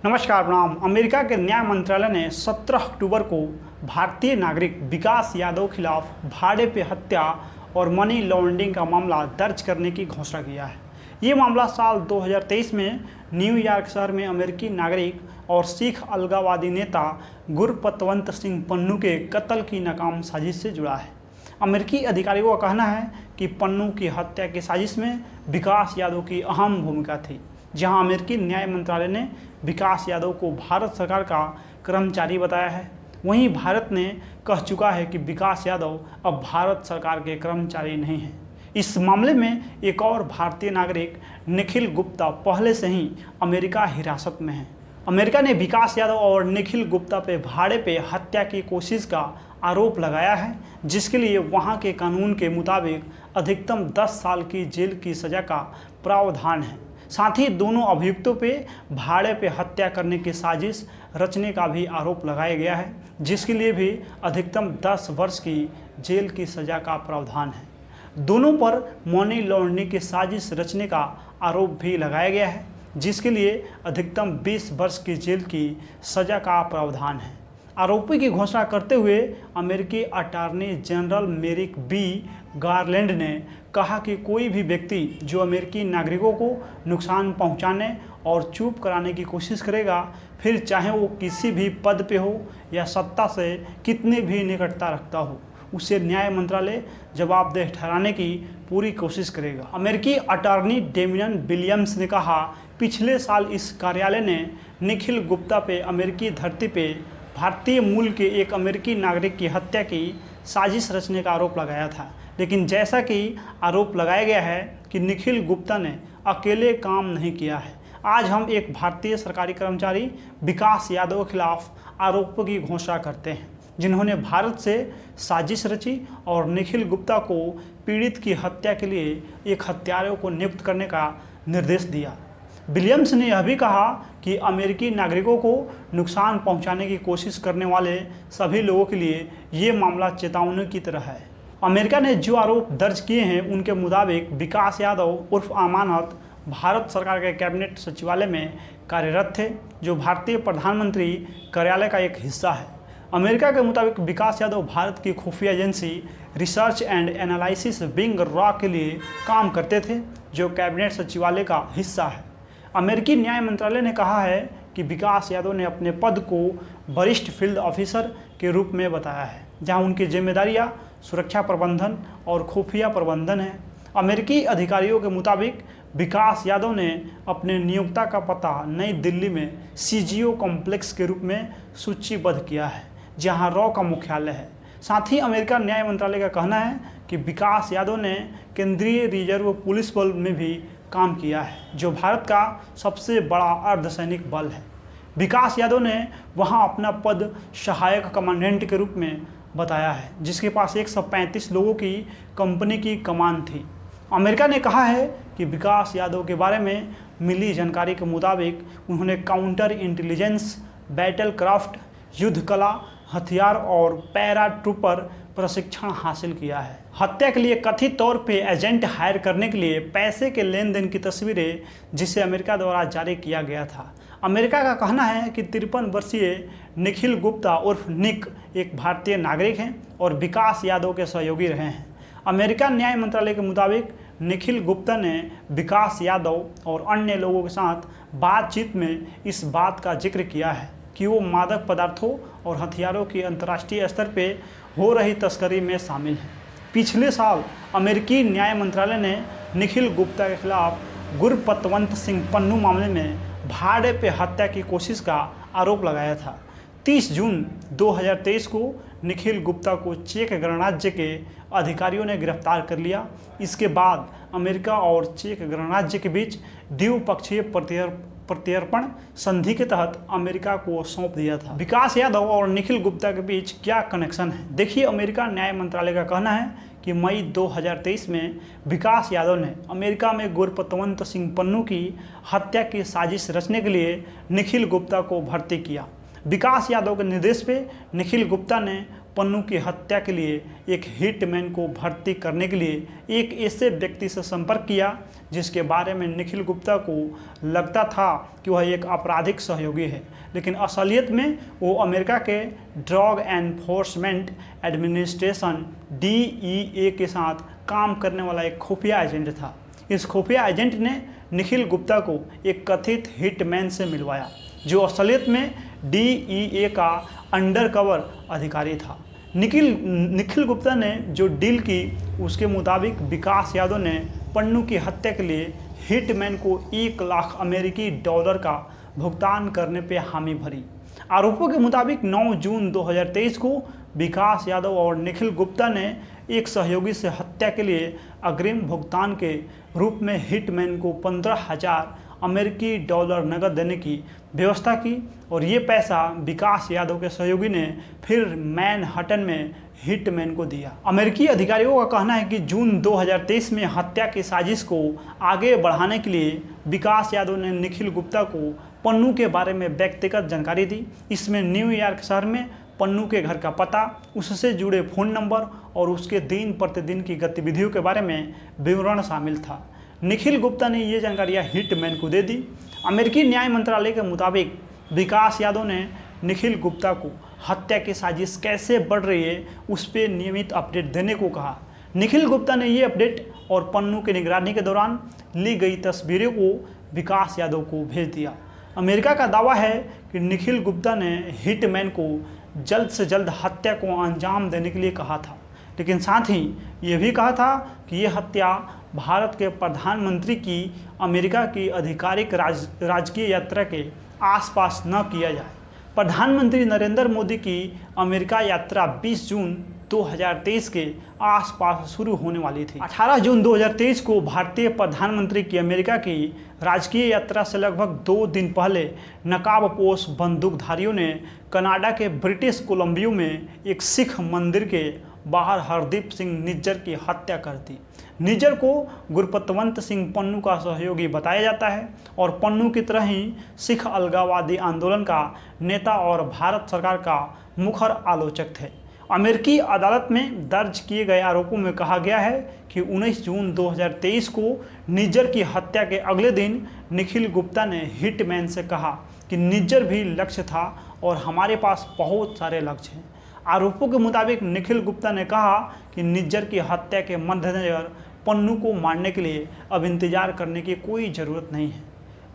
नमस्कार प्रणाम। अमेरिका के न्याय मंत्रालय ने 17 अक्टूबर को भारतीय नागरिक विकास यादव खिलाफ भाड़े पे हत्या और मनी लॉन्ड्रिंग का मामला दर्ज करने की घोषणा किया है। ये मामला साल 2023 में न्यूयॉर्क शहर में अमेरिकी नागरिक और सिख अलगाववादी नेता गुरपतवंत सिंह पन्नू के कत्ल की नाकाम साजिश से जुड़ा है। अमेरिकी अधिकारियों का कहना है कि पन्नू की हत्या की साजिश में विकास यादव की अहम भूमिका थी। जहां अमेरिकी न्याय मंत्रालय ने विकास यादव को भारत सरकार का कर्मचारी बताया है, वहीं भारत ने कह चुका है कि विकास यादव अब भारत सरकार के कर्मचारी नहीं हैं। इस मामले में एक और भारतीय नागरिक निखिल गुप्ता पहले से ही अमेरिका हिरासत में है। अमेरिका ने विकास यादव और निखिल गुप्ता पे भाड़े पे हत्या की कोशिश का आरोप लगाया है, जिसके लिए वहां के कानून के मुताबिक अधिकतम 10 साल की जेल की सज़ा का प्रावधान है। साथ ही दोनों अभियुक्तों पे भाड़े पे हत्या करने की साजिश रचने का भी आरोप लगाया गया है, जिसके लिए भी अधिकतम 10 वर्ष की जेल की सज़ा का प्रावधान है। दोनों पर मनी लॉन्ड्रिंग की साजिश रचने का आरोप भी लगाया गया है, जिसके लिए अधिकतम 20 वर्ष की जेल की सज़ा का प्रावधान है। आरोपी की घोषणा करते हुए अमेरिकी अटॉर्नी जनरल मेरिक बी गारलैंड ने कहा कि कोई भी व्यक्ति जो अमेरिकी नागरिकों को नुकसान पहुंचाने और चुप कराने की कोशिश करेगा, फिर चाहे वो किसी भी पद पे हो या सत्ता से कितनी भी निकटता रखता हो, उसे न्याय मंत्रालय जवाबदेह ठहराने की पूरी कोशिश करेगा। अमेरिकी अटॉर्नी डेमियन विलियम्स ने कहा, पिछले साल इस कार्यालय ने निखिल गुप्ता पे अमेरिकी धरती पे भारतीय मूल के एक अमेरिकी नागरिक की हत्या की साजिश रचने का आरोप लगाया था। लेकिन जैसा कि आरोप लगाया गया है कि निखिल गुप्ता ने अकेले काम नहीं किया है, आज हम एक भारतीय सरकारी कर्मचारी विकास यादव के खिलाफ आरोपों की घोषणा करते हैं, जिन्होंने भारत से साजिश रची और निखिल गुप्ता को पीड़ित की हत्या के लिए एक हत्यारे को नियुक्त करने का निर्देश दिया। विलियम्स ने यह भी कहा कि अमेरिकी नागरिकों को नुकसान पहुंचाने की कोशिश करने वाले सभी लोगों के लिए ये मामला चेतावनी की तरह है। अमेरिका ने जो आरोप दर्ज किए हैं, उनके मुताबिक विकास यादव उर्फ अमानत भारत सरकार के कैबिनेट सचिवालय में कार्यरत थे, जो भारतीय प्रधानमंत्री कार्यालय का एक हिस्सा है। अमेरिका के मुताबिक विकास यादव भारत की खुफिया agency research and analysis wing raw के लिए काम करते थे, जो कैबिनेट सचिवालय का हिस्सा है। अमेरिकी न्याय मंत्रालय ने कहा है कि विकास यादव ने अपने पद को वरिष्ठ फील्ड ऑफिसर के रूप में बताया है, जहां उनकी जिम्मेदारियां सुरक्षा प्रबंधन और खुफिया प्रबंधन है। अमेरिकी अधिकारियों के मुताबिक विकास यादव ने अपने नियोक्ता का पता नई दिल्ली में सीजीओ कॉम्प्लेक्स के रूप में सूचीबद्ध किया है, जहां रॉ का मुख्यालय है। साथ ही अमेरिका न्याय मंत्रालय का कहना है कि विकास यादव ने केंद्रीय रिजर्व पुलिस बल में भी काम किया है, जो भारत का सबसे बड़ा अर्धसैनिक बल है। विकास यादव ने वहां अपना पद सहायक कमांडेंट के रूप में बताया है, जिसके पास 135 लोगों की कंपनी की कमान थी। अमेरिका ने कहा है कि विकास यादव के बारे में मिली जानकारी के मुताबिक उन्होंने काउंटर इंटेलिजेंस, बैटल क्राफ्ट, युद्ध कला, हथियार और पैरा ट्रूपर प्रशिक्षण हासिल किया है। हत्या के लिए कथित तौर पे एजेंट हायर करने के लिए पैसे के लेन देन की तस्वीरें, जिसे अमेरिका द्वारा जारी किया गया था। अमेरिका का कहना है कि 53 वर्षीय निखिल गुप्ता उर्फ निक एक भारतीय नागरिक हैं और विकास यादव के सहयोगी रहे हैं। अमेरिका न्याय मंत्रालय के मुताबिक निखिल गुप्ता ने विकास यादव और अन्य लोगों के साथ बातचीत में इस बात का जिक्र किया है कि वो मादक पदार्थों और हथियारों की अंतर्राष्ट्रीय स्तर पे हो रही तस्करी में शामिल हैं। पिछले साल अमेरिकी न्याय मंत्रालय ने निखिल गुप्ता के खिलाफ गुरपतवंत सिंह पन्नू मामले में भाड़े पे हत्या की कोशिश का आरोप लगाया था। 30 जून 2023 को निखिल गुप्ता को चेक गणराज्य के अधिकारियों ने गिरफ्तार कर लिया। इसके बाद अमेरिका और चेक गणराज्य के बीच द्विपक्षीय प्रत्यर्पण संधि के तहत अमेरिका को सौंप दिया था। विकास यादव और निखिल गुप्ता के बीच क्या कनेक्शन है? देखिए, अमेरिका न्याय मंत्रालय का कहना है कि मई 2023 में विकास यादव ने अमेरिका में गुरपतवंत सिंह पन्नू की हत्या की साजिश रचने के लिए निखिल गुप्ता को भर्ती किया। विकास यादव के निर्देश पे निखिल गुप्ता ने पन्नू की हत्या के लिए एक हिटमैन को भर्ती करने के लिए एक ऐसे व्यक्ति से संपर्क किया जिसके बारे में निखिल गुप्ता को लगता था कि वह एक आपराधिक सहयोगी है, लेकिन असलियत में वो अमेरिका के ड्रग एनफोर्समेंट एडमिनिस्ट्रेशन DEA के साथ काम करने वाला एक खुफिया एजेंट था। इस खुफिया एजेंट ने निखिल गुप्ता को एक कथित हिटमैन से मिलवाया जो असलियत में DEA का अंडरकवर अधिकारी था। निखिल गुप्ता ने जो डील की उसके मुताबिक विकास यादव ने पन्नू की हत्या के लिए हिटमैन को 1 लाख अमेरिकी डॉलर का भुगतान करने पर हामी भरी। आरोपों के मुताबिक 9 जून 2023 को विकास यादव और निखिल गुप्ता ने एक सहयोगी से हत्या के लिए अग्रिम भुगतान के रूप में हिटमैन को 15,000 अमेरिकी डॉलर नकद देने की व्यवस्था की और ये पैसा विकास यादव के सहयोगी ने फिर मैनहट्टन में हिटमैन को दिया। अमेरिकी अधिकारियों का कहना है कि जून 2023 में हत्या की साजिश को आगे बढ़ाने के लिए विकास यादव ने निखिल गुप्ता को पन्नू के बारे में व्यक्तिगत जानकारी दी। इसमें न्यूयॉर्क शहर में पन्नू के घर का पता, उससे जुड़े फ़ोन नंबर और उसके दिन प्रतिदिन की गतिविधियों के बारे में विवरण शामिल था। निखिल गुप्ता ने ये जानकारियाँ हिटमैन को दे दी। अमेरिकी न्याय मंत्रालय के मुताबिक विकास यादव ने निखिल गुप्ता को हत्या की साजिश कैसे बढ़ रही है उस पर नियमित अपडेट देने को कहा। निखिल गुप्ता ने ये अपडेट और पन्नू की निगरानी के दौरान ली गई तस्वीरों को विकास यादव को भेज दिया। अमेरिका का दावा है कि निखिल गुप्ता ने हिटमैन को जल्द से जल्द हत्या को अंजाम देने के लिए कहा था, लेकिन साथ ही ये भी कहा था कि ये हत्या भारत के प्रधानमंत्री की अमेरिका की आधिकारिक राजकीय यात्रा के आसपास न किया जाए। प्रधानमंत्री नरेंद्र मोदी की अमेरिका यात्रा 20 जून 2023 के आसपास शुरू होने वाली थी। 18 जून 2023 को भारतीय प्रधानमंत्री की अमेरिका की राजकीय यात्रा से लगभग 2 दिन पहले नकाबपोश बंदूकधारियों ने कनाडा के ब्रिटिश कोलंबिया में एक सिख मंदिर के बाहर हरदीप सिंह निज्जर की हत्या कर दी। निज्जर को गुरपतवंत सिंह पन्नू का सहयोगी बताया जाता है और पन्नू की तरह ही सिख अलगाववादी आंदोलन का नेता और भारत सरकार का मुखर आलोचक थे। अमेरिकी अदालत में दर्ज किए गए आरोपों में कहा गया है कि 19 जून 2023 को निज्जर की हत्या के अगले दिन निखिल गुप्ता ने हिटमैन से कहा कि निज्जर भी लक्ष्य था और हमारे पास बहुत सारे लक्ष्य हैं। आरोपों के मुताबिक निखिल गुप्ता ने कहा कि निज्जर की हत्या के मद्देनजर पन्नू को मारने के लिए अब इंतजार करने की कोई ज़रूरत नहीं है।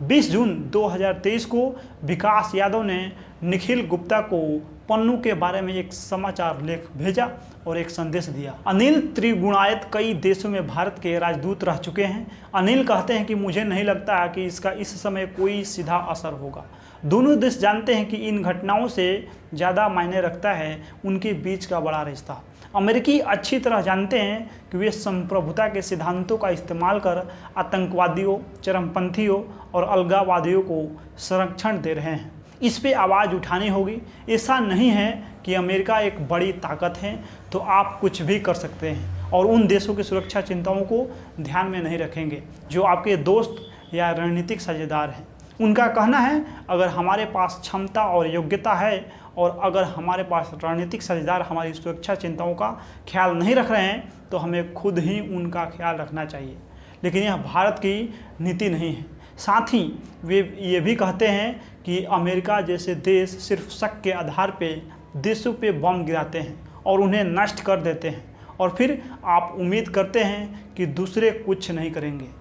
20 जून 2023 को विकास यादव ने निखिल गुप्ता को पन्नू के बारे में एक समाचार लेख भेजा और एक संदेश दिया। अनिल त्रिगुणायत कई देशों में भारत के राजदूत रह चुके हैं। अनिल कहते हैं कि मुझे नहीं लगता कि इसका इस समय कोई सीधा असर होगा। दोनों देश जानते हैं कि इन घटनाओं से ज़्यादा मायने रखता है उनके बीच का बड़ा रिश्ता। अमेरिकी अच्छी तरह जानते हैं कि वे संप्रभुता के सिद्धांतों का इस्तेमाल कर आतंकवादियों, चरमपंथियों और अलगाववादियों को संरक्षण दे रहे हैं। इस पे आवाज़ उठानी होगी। ऐसा नहीं है कि अमेरिका एक बड़ी ताकत है तो आप कुछ भी कर सकते हैं और उन देशों की सुरक्षा चिंताओं को ध्यान में नहीं रखेंगे जो आपके दोस्त या रणनीतिक साझेदार हैं। उनका कहना है अगर हमारे पास क्षमता और योग्यता है और अगर हमारे पास रणनीतिक साझेदार हमारी सुरक्षा चिंताओं का ख्याल नहीं रख रहे हैं तो हमें खुद ही उनका ख्याल रखना चाहिए। लेकिन यह भारत की नीति नहीं है। साथ ही वे ये भी कहते हैं कि अमेरिका जैसे देश सिर्फ शक के आधार पर देशों पे बम गिराते हैं और उन्हें नष्ट कर देते हैं और फिर आप उम्मीद करते हैं कि दूसरे कुछ नहीं करेंगे।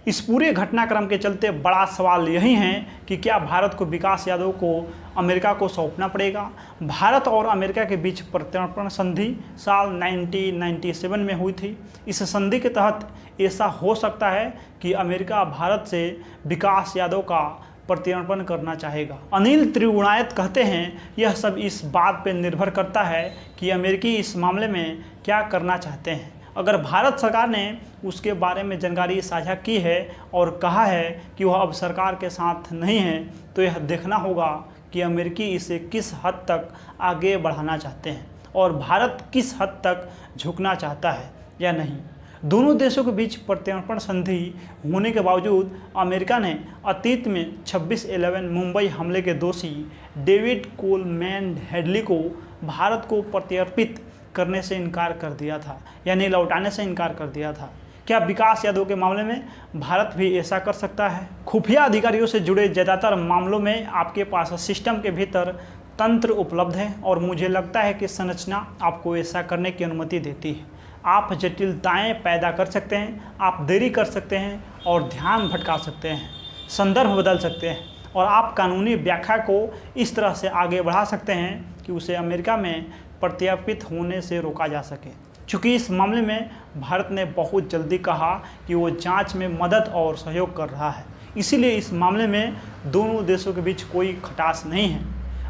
इस पूरे घटनाक्रम के चलते बड़ा सवाल यही है कि क्या भारत को विकास यादव को अमेरिका को सौंपना पड़ेगा। भारत और अमेरिका के बीच प्रत्यर्पण संधि साल 1997 में हुई थी। इस संधि के तहत ऐसा हो सकता है कि अमेरिका भारत से विकास यादव का प्रत्यर्पण करना चाहेगा। अनिल त्रिगुणायत कहते हैं यह सब इस बात पर निर्भर करता है कि अमेरिकी इस मामले में क्या करना चाहते हैं। अगर भारत सरकार ने उसके बारे में जानकारी साझा की है और कहा है कि वह अब सरकार के साथ नहीं है तो यह देखना होगा कि अमेरिकी इसे किस हद तक आगे बढ़ाना चाहते हैं और भारत किस हद तक झुकना चाहता है या नहीं। दोनों देशों के बीच प्रत्यर्पण संधि होने के बावजूद अमेरिका ने अतीत में 26/11 मुंबई हमले के दोषी डेविड कोलमैन हेडली को भारत को प्रत्यर्पित करने से इनकार कर दिया था, यानी लौटाने से इनकार कर दिया था। क्या विकास यादव के मामले में भारत भी ऐसा कर सकता है? खुफिया अधिकारियों से जुड़े ज़्यादातर मामलों में आपके पास सिस्टम के भीतर तंत्र उपलब्ध है और मुझे लगता है कि संरचना आपको ऐसा करने की अनुमति देती है। आप जटिलताएं पैदा कर सकते हैं, आप देरी कर सकते हैं और ध्यान भटका सकते हैं, संदर्भ बदल सकते हैं और आप कानूनी व्याख्या को इस तरह से आगे बढ़ा सकते हैं कि उसे अमेरिका में प्रत्यर्पित होने से रोका जा सके। चूँकि इस मामले में भारत ने बहुत जल्दी कहा कि वो जांच में मदद और सहयोग कर रहा है, इसीलिए इस मामले में दोनों देशों के बीच कोई खटास नहीं है।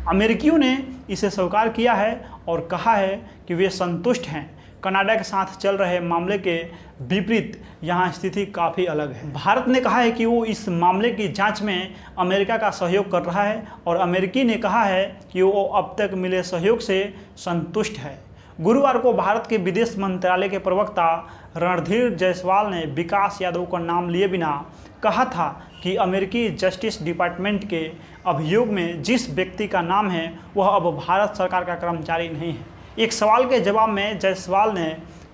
अमेरिकियों ने इसे स्वीकार किया है और कहा है कि वे संतुष्ट हैं। कनाडा के साथ चल रहे मामले के विपरीत यहाँ स्थिति काफ़ी अलग है। भारत ने कहा है कि वो इस मामले की जांच में अमेरिका का सहयोग कर रहा है और अमेरिकी ने कहा है कि वो अब तक मिले सहयोग से संतुष्ट है। गुरुवार को भारत के विदेश मंत्रालय के प्रवक्ता रणधीर जायसवाल ने विकास यादव का नाम लिए बिना कहा था कि अमेरिकी जस्टिस डिपार्टमेंट के अभियोग में जिस व्यक्ति का नाम है वह अब भारत सरकार का कर्मचारी नहीं है। एक सवाल के जवाब में जायसवाल ने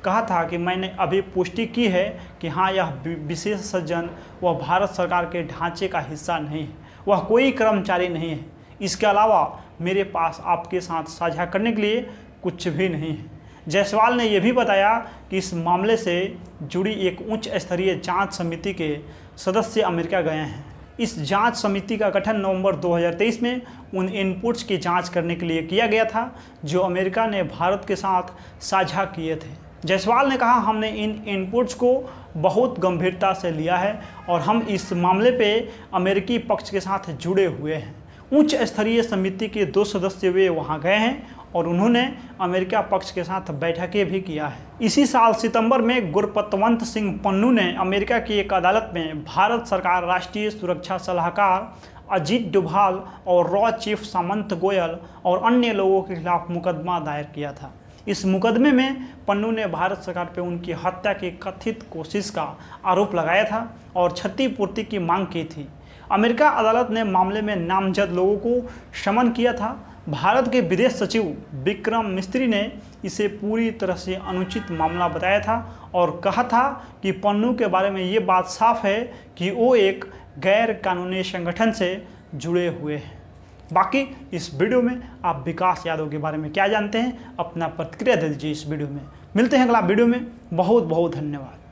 कहा था कि मैंने अभी पुष्टि की है कि हाँ, यह विशेष सज्जन वह भारत सरकार के ढांचे का हिस्सा नहीं है, वह कोई कर्मचारी नहीं है। इसके अलावा मेरे पास आपके साथ साझा करने के लिए कुछ भी नहीं है। जायसवाल ने यह भी बताया कि इस मामले से जुड़ी एक उच्च स्तरीय जांच समिति के सदस्य अमेरिका गए हैं। इस जांच समिति का गठन नवंबर 2023 में उन इनपुट्स की जांच करने के लिए किया गया था जो अमेरिका ने भारत के साथ साझा किए थे। जायसवाल ने कहा, हमने इन इनपुट्स को बहुत गंभीरता से लिया है और हम इस मामले पे अमेरिकी पक्ष के साथ जुड़े हुए हैं। उच्च स्तरीय समिति के 2 सदस्य वे वहाँ गए हैं और उन्होंने अमेरिका पक्ष के साथ बैठकें भी किया है। इसी साल सितंबर में गुरपतवंत सिंह पन्नू ने अमेरिका की एक अदालत में भारत सरकार, राष्ट्रीय सुरक्षा सलाहकार अजीत डोभाल और रॉ चीफ सामंत गोयल और अन्य लोगों के खिलाफ मुकदमा दायर किया था। इस मुकदमे में पन्नू ने भारत सरकार पर उनकी हत्या की कथित कोशिश का आरोप लगाया था और क्षतिपूर्ति की मांग की थी। अमेरिका अदालत ने मामले में नामजद लोगों को समन किया था। भारत के विदेश सचिव विक्रम मिस्त्री ने इसे पूरी तरह से अनुचित मामला बताया था और कहा था कि पन्नू के बारे में ये बात साफ है कि वो एक गैर कानूनी संगठन से जुड़े हुए हैं। बाकी इस वीडियो में आप विकास यादव के बारे में क्या जानते हैं, अपना प्रतिक्रिया दे दीजिए इस वीडियो में। मिलते हैं अगला वीडियो में। बहुत बहुत धन्यवाद।